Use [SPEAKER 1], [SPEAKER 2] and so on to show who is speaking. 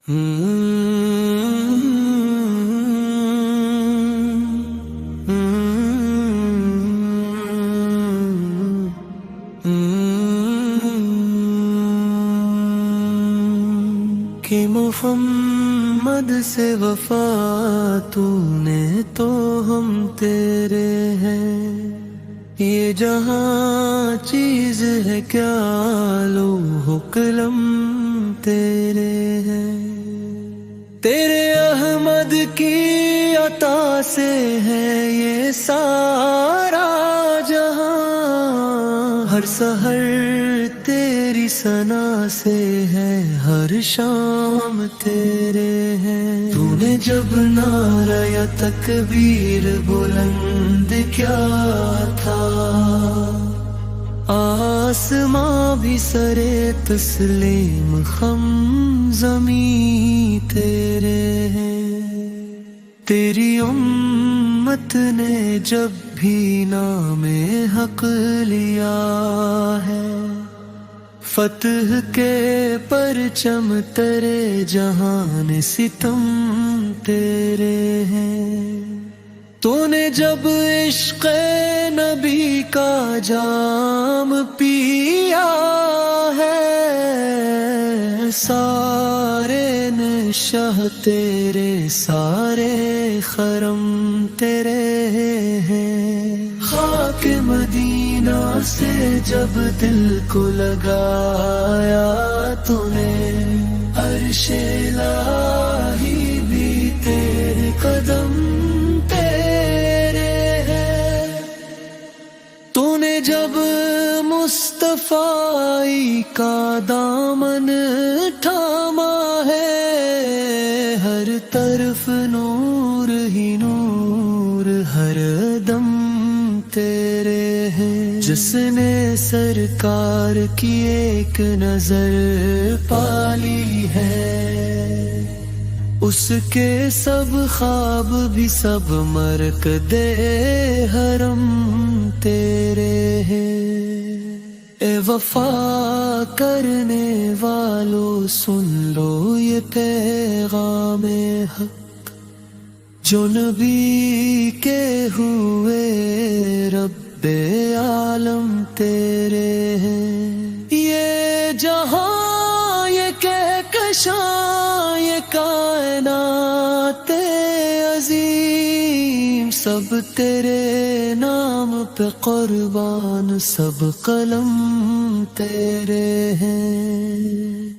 [SPEAKER 1] کہ محمد سے وفا تو نے تو ہم تیرے ہیں، یہ جہاں چیز ہے کیا لوح قلم تیرے ہیں، تیرے احمد کی عطا سے ہے یہ سارا جہاں، ہر سحر تیری ثنا سے ہے، ہر شام تیرے ہیں، تو نے جب نعرہ یا تکبیر بلند کیا تھا، آسماں بھی سرے تسلیم خم زمیں تیرے ہیں، تیری امت نے جب بھی نام حق لیا ہے، فتح کے پرچم تیرے جہان ستم تیرے ہیں، تو نے جب عشق نبی کا جام پیا ہے، سارے نشہ تیرے سارے خرم تیرے ہیں، خاک مدینہ سے جب دل کو لگایا تو نے، عرش الہی بھی تیرے قدم تیرے ہیں، تو نے جب مصطفی کا دامن تھاما ہے، ہر طرف نور ہی نور ہر دم تیرے ہیں، جس نے سرکار کی ایک نظر پالی ہے، اس کے سب خواب بھی سب مرکدے حرم تیرے ہیں، اے وفا کرنے والو سن لو یہ پیغام حق، جو نبی کے ہوئے رب عالم تیرے ہیں، یہ جہاں یہ کہکشاں یہ کائنات عظیم، سب تیرے نام پہ قربان، سب قلم تیرے ہیں۔